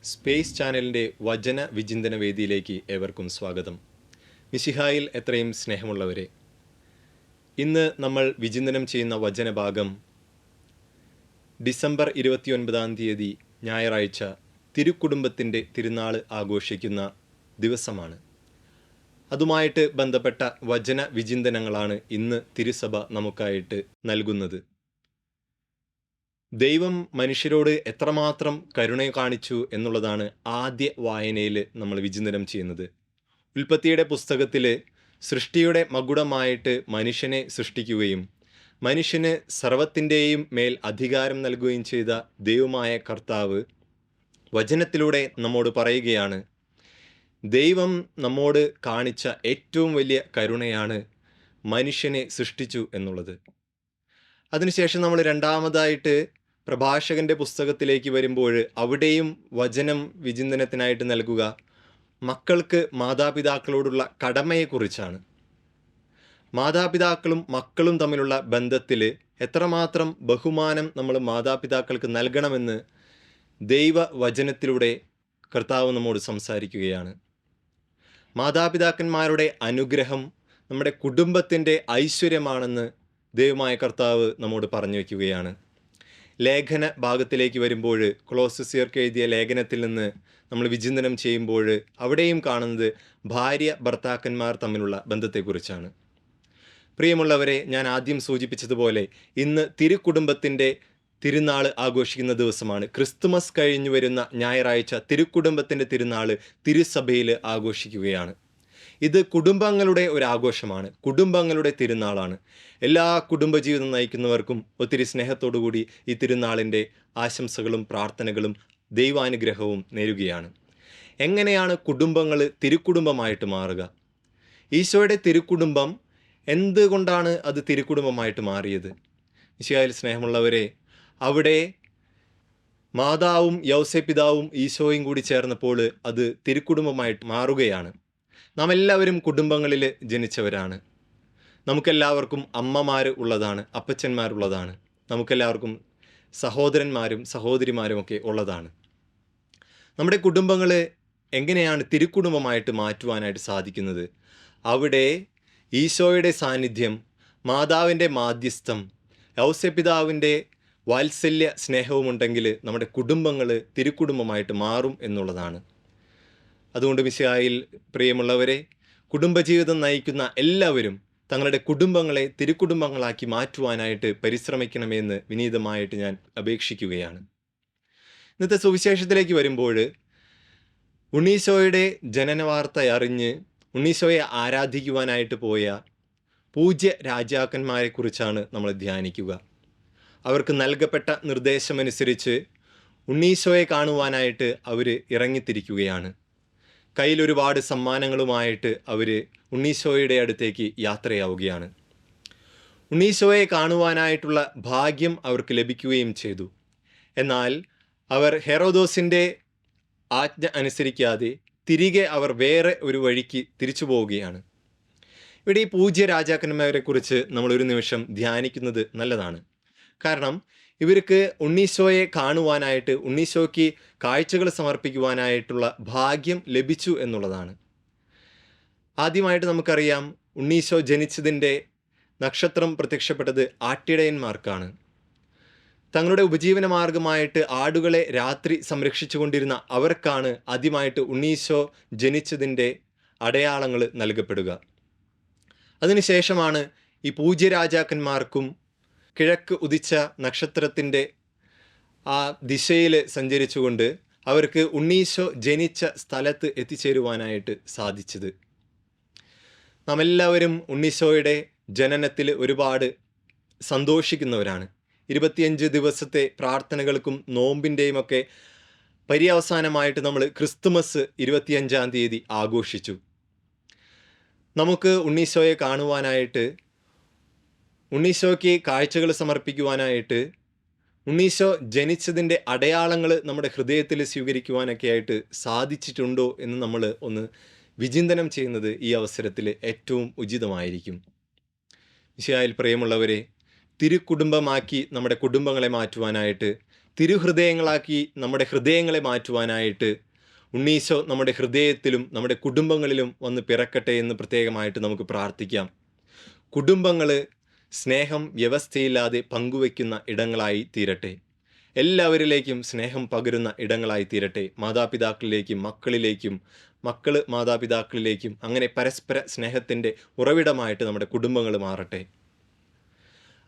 Space ചാനലിൻ്റെ വചന വിചിന്തന വേദിയിലേക്ക് ഏവർക്കും സ്വാഗതം. മിശിഹായിൽ എത്രയും സ്നേഹമുള്ളവരെ, ഇന്ന് നമ്മൾ വിചിന്തനം ചെയ്യുന്ന വചനഭാഗം ഡിസംബർ 29 ഞായറാഴ്ച തിരുക്കുടുംബത്തിൻ്റെ തിരുനാൾ ആഘോഷിക്കുന്ന ദിവസമാണ്. അതുമായിട്ട് ബന്ധപ്പെട്ട വചന വിചിന്തനങ്ങളാണ് ഇന്ന് തിരുസഭ നമുക്കായിട്ട് നൽകുന്നത്. ദൈവം മനുഷ്യരോട് എത്രമാത്രം കരുണ കാണിച്ചു എന്നുള്ളതാണ് ആദ്യ വായനയിൽ നമ്മൾ വിചിന്തനം ചെയ്യുന്നത്. ഉൽപ്പത്തിയുടെ പുസ്തകത്തിൽ സൃഷ്ടിയുടെ മകുടമായിട്ട് മനുഷ്യനെ സൃഷ്ടിക്കുകയും മനുഷ്യന് സർവത്തിൻ്റെയും മേൽ അധികാരം നൽകുകയും ചെയ്ത ദൈവമായ കർത്താവ് വചനത്തിലൂടെ നമ്മോട് പറയുകയാണ്, ദൈവം നമ്മോട് കാണിച്ച ഏറ്റവും വലിയ കരുണയാണ് മനുഷ്യനെ സൃഷ്ടിച്ചു എന്നുള്ളത്. അതിനുശേഷം നമ്മൾ രണ്ടാമതായിട്ട് പ്രഭാഷകൻ്റെ പുസ്തകത്തിലേക്ക് വരുമ്പോൾ അവിടെയും വചനം വിചിന്തനത്തിനായിട്ട് നൽകുക മക്കൾക്ക് മാതാപിതാക്കളോടുള്ള കടമയെക്കുറിച്ചാണ്. മാതാപിതാക്കളും മക്കളും തമ്മിലുള്ള ബന്ധത്തിൽ എത്രമാത്രം ബഹുമാനം നമ്മൾ മാതാപിതാക്കൾക്ക് നൽകണമെന്ന് ദൈവവചനത്തിലൂടെ കർത്താവ് നമ്മോട് സംസാരിക്കുകയാണ്. മാതാപിതാക്കന്മാരുടെ അനുഗ്രഹം നമ്മുടെ കുടുംബത്തിൻ്റെ ഐശ്വര്യമാണെന്ന് ദൈവമായ കർത്താവ് നമ്മോട് പറഞ്ഞു വയ്ക്കുകയാണ്. ലേഖന ഭാഗത്തിലേക്ക് വരുമ്പോൾ കൊളോസ്യർക്ക് എഴുതിയ ലേഖനത്തിൽ നിന്ന് നമ്മൾ വിചിന്തനം ചെയ്യുമ്പോൾ അവിടെയും കാണുന്നത് ഭാര്യ ഭർത്താക്കന്മാർ തമ്മിലുള്ള ബന്ധത്തെക്കുറിച്ചാണ്. പ്രിയമുള്ളവരെ, ഞാൻ ആദ്യം സൂചിപ്പിച്ചതുപോലെ ഇന്ന് തിരുക്കുടുംബത്തിൻ്റെ തിരുനാൾ ആഘോഷിക്കുന്ന ദിവസമാണ്. ക്രിസ്തുമസ് കഴിഞ്ഞു വരുന്ന ഞായറാഴ്ച തിരുക്കുടുംബത്തിൻ്റെ തിരുനാൾ തിരുസഭയിൽ ആഘോഷിക്കുകയാണ്. ഇത് കുടുംബങ്ങളുടെ ഒരു ആഘോഷമാണ്, കുടുംബങ്ങളുടെ തിരുനാളാണ്. എല്ലാ കുടുംബജീവിതം നയിക്കുന്നവർക്കും ഒത്തിരി സ്നേഹത്തോടുകൂടി ഈ തിരുനാളിൻ്റെ ആശംസകളും പ്രാർത്ഥനകളും ദൈവാനുഗ്രഹവും നേരുകയാണ്. എങ്ങനെയാണ് കുടുംബങ്ങൾ തിരുക്കുടുംബമായിട്ട് മാറുക? ഈശോയുടെ തിരുക്കുടുംബം എന്തുകൊണ്ടാണ് അത് തിരുക്കുടുംബമായിട്ട് മാറിയത്? ഈശോയിൽ സ്നേഹമുള്ളവരെ, അവിടെ മാതാവും യൗസേപ്പിതാവും ഈശോയും കൂടി ചേർന്നപ്പോൾ അത് തിരുക്കുടുംബമായിട്ട് മാറുകയാണ്. നാം എല്ലാവരും കുടുംബങ്ങളിൽ ജനിച്ചവരാണ്. നമുക്കെല്ലാവർക്കും അമ്മമാർ ഉള്ളതാണ്, അപ്പച്ചന്മാരുള്ളതാണ്, നമുക്കെല്ലാവർക്കും സഹോദരന്മാരും സഹോദരിമാരുമൊക്കെ ഉള്ളതാണ്. നമ്മുടെ കുടുംബങ്ങൾ എങ്ങനെയാണ് തിരുക്കുടുംബമായിട്ട് മാറ്റുവാനായിട്ട് സാധിക്കുന്നത്? അവിടെ ഈശോയുടെ സാന്നിധ്യം, മാതാവിൻ്റെ മാധ്യസ്ഥം, യൗസേപ്പിതാവിൻ്റെ വാത്സല്യ സ്നേഹവുമുണ്ടെങ്കിൽ നമ്മുടെ കുടുംബങ്ങൾ തിരുക്കുടുംബമായിട്ട് മാറും എന്നുള്ളതാണ്. അതുകൊണ്ട് മിശിഹായിൽ പ്രിയമുള്ളവരെ, കുടുംബജീവിതം നയിക്കുന്ന എല്ലാവരും തങ്ങളുടെ കുടുംബങ്ങളെ തിരുക്കുടുംബങ്ങളാക്കി മാറ്റുവാനായിട്ട് പരിശ്രമിക്കണമെന്ന് വിനീതമായിട്ട് ഞാൻ അപേക്ഷിക്കുകയാണ്. ഇന്നത്തെ സുവിശേഷത്തിലേക്ക് വരുമ്പോൾ ഉണ്ണീശോയുടെ ജനനവാർത്ത അറിഞ്ഞ് ഉണ്ണീശോയെ ആരാധിക്കുവാനായിട്ട് പോയ പൂജ്യ രാജാക്കന്മാരെക്കുറിച്ചാണ് നമ്മൾ ധ്യാനിക്കുക. അവർക്ക് നൽകപ്പെട്ട നിർദ്ദേശമനുസരിച്ച് ഉണ്ണീശോയെ കാണുവാനായിട്ട് അവർ ഇറങ്ങിത്തിരിക്കുകയാണ്. കയ്യിലൊരുപാട് സമ്മാനങ്ങളുമായിട്ട് അവർ ഉണ്ണീശോയുടെ അടുത്തേക്ക് യാത്രയാവുകയാണ്. ഉണ്ണീശോയെ കാണുവാനായിട്ടുള്ള ഭാഗ്യം അവർക്ക് ലഭിക്കുകയും ചെയ്തു. എന്നാൽ അവർ ഹെറോദോസിൻ്റെ ആജ്ഞ അനുസരിക്കാതെ തിരികെ അവർ വേറെ ഒരു വഴിക്ക് തിരിച്ചു പോവുകയാണ്. ഇവിടെ ഈ പൂജ്യ രാജാക്കന്മാരെക്കുറിച്ച് നമ്മളൊരു നിമിഷം ധ്യാനിക്കുന്നത് നല്ലതാണ്. കാരണം ഇവർക്ക് ഉണ്ണീശോയെ കാണുവാനായിട്ട്, ഉണ്ണീശോയ്ക്ക് കാഴ്ചകൾ സമർപ്പിക്കുവാനായിട്ടുള്ള ഭാഗ്യം ലഭിച്ചു എന്നുള്ളതാണ്. ആദ്യമായിട്ട് നമുക്കറിയാം, ഉണ്ണീശോ ജനിച്ചതിൻ്റെ നക്ഷത്രം പ്രത്യക്ഷപ്പെട്ടത് ആട്ടിടയന്മാർക്കാണ്. തങ്ങളുടെ ഉപജീവന മാർഗമായിട്ട് ആടുകളെ രാത്രി സംരക്ഷിച്ചു കൊണ്ടിരുന്ന അവർക്കാണ് ആദ്യമായിട്ട് ഉണ്ണീശോ ജനിച്ചതിൻ്റെ അടയാളങ്ങൾ നൽകപ്പെടുക. അതിനുശേഷമാണ് ഈ പൂജ്യ രാജാക്കന്മാർക്കും കിഴക്ക് ഉദിച്ച നക്ഷത്രത്തിൻ്റെ ആ ദിശയിൽ സഞ്ചരിച്ചുകൊണ്ട് അവർക്ക് ഉണ്ണീശോ ജനിച്ച സ്ഥലത്ത് എത്തിച്ചേരുവാനായിട്ട് സാധിച്ചത്. നാം എല്ലാവരും ഉണ്ണീശോയുടെ ജനനത്തിൽ ഒരുപാട് സന്തോഷിക്കുന്നവരാണ്. 25 ദിവസത്തെ പ്രാർത്ഥനകൾക്കും നോമ്പിൻ്റെയും ഒക്കെ പര്യവസാനമായിട്ട് നമ്മൾ ക്രിസ്തുമസ് 25 ആഘോഷിച്ചു. നമുക്ക് ഉണ്ണീശോയെ കാണുവാനായിട്ട്, ഉണ്ണീശോയ്ക്ക് കാഴ്ചകൾ സമർപ്പിക്കുവാനായിട്ട്, ഉണ്ണീശോ ജനിച്ചതിൻ്റെ അടയാളങ്ങൾ നമ്മുടെ ഹൃദയത്തിൽ സ്വീകരിക്കുവാനൊക്കെ ആയിട്ട് സാധിച്ചിട്ടുണ്ടോ എന്ന് നമ്മൾ ഒന്ന് വിചിന്തനം ചെയ്യുന്നത് ഈ അവസരത്തിൽ ഏറ്റവും ഉചിതമായിരിക്കും. മിശിഹായിൽ പ്രിയമുള്ളവരെ, തിരുക്കുടുംബമാക്കി നമ്മുടെ കുടുംബങ്ങളെ മാറ്റുവാനായിട്ട് തിരുഹൃദയങ്ങളാക്കി നമ്മുടെ ഹൃദയങ്ങളെ മാറ്റുവാനായിട്ട് ഉണ്ണീശോ നമ്മുടെ ഹൃദയത്തിലും നമ്മുടെ കുടുംബങ്ങളിലും വന്ന് പിറക്കട്ടെ എന്ന് പ്രത്യേകമായിട്ട് നമുക്ക് പ്രാർത്ഥിക്കാം. കുടുംബങ്ങൾ സ്നേഹം വ്യവസ്ഥയില്ലാതെ പങ്കുവയ്ക്കുന്ന ഇടങ്ങളായി തീരട്ടെ. എല്ലാവരിലേക്കും സ്നേഹം പകരുന്ന ഇടങ്ങളായി തീരട്ടെ. മാതാപിതാക്കളിലേക്കും മക്കളിലേക്കും, മക്കൾ മാതാപിതാക്കളിലേക്കും, അങ്ങനെ പരസ്പര സ്നേഹത്തിൻ്റെ ഉറവിടമായിട്ട് നമ്മുടെ കുടുംബങ്ങൾ മാറട്ടെ.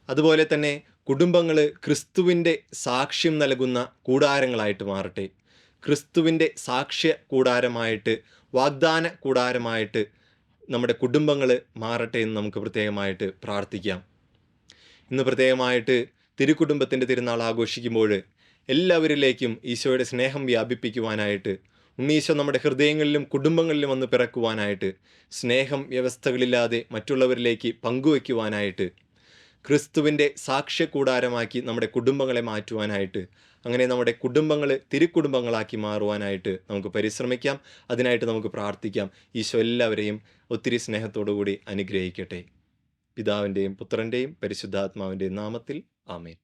അതുപോലെ തന്നെ കുടുംബങ്ങൾ ക്രിസ്തുവിൻ്റെ സാക്ഷ്യം നൽകുന്ന കൂടാരങ്ങളായിട്ട് മാറട്ടെ. ക്രിസ്തുവിൻ്റെ സാക്ഷ്യ കൂടാരമായിട്ട്, വാഗ്ദാന കൂടാരമായിട്ട് നമ്മുടെ കുടുംബങ്ങൾ മാറട്ടെ എന്ന് നമുക്ക് പ്രത്യേകമായിട്ട് പ്രാർത്ഥിക്കാം. ഇന്ന് പ്രത്യേകമായിട്ട് തിരുക്കുടുംബത്തിൻ്റെ തിരുനാൾ ആഘോഷിക്കുമ്പോൾ എല്ലാവരിലേക്കും ഈശോയുടെ സ്നേഹം വ്യാപിപ്പിക്കുവാനായിട്ട്, ഉണ്ണീശോ നമ്മുടെ ഹൃദയങ്ങളിലും കുടുംബങ്ങളിലും വന്ന് പിറക്കുവാനായിട്ട്, സ്നേഹം വ്യവസ്ഥകളില്ലാതെ മറ്റുള്ളവരിലേക്ക് പങ്കുവയ്ക്കുവാനായിട്ട്, ക്രിസ്തുവിൻ്റെ സാക്ഷ്യകൂടാരമാക്കി നമ്മുടെ കുടുംബങ്ങളെ മാറ്റുവാനായിട്ട്, അങ്ങനെ നമ്മുടെ കുടുംബങ്ങൾ തിരുക്കുടുംബങ്ങളാക്കി മാറുവാനായിട്ട് നമുക്ക് പരിശ്രമിക്കാം. അതിനായിട്ട് നമുക്ക് പ്രാർത്ഥിക്കാം. ഈശോ എല്ലാവരെയും ഒത്തിരി സ്നേഹത്തോടു കൂടി അനുഗ്രഹിക്കട്ടെ. പിതാവിൻ്റെയും പുത്രൻ്റെയും പരിശുദ്ധാത്മാവിൻ്റെയും നാമത്തിൽ ആമേൻ.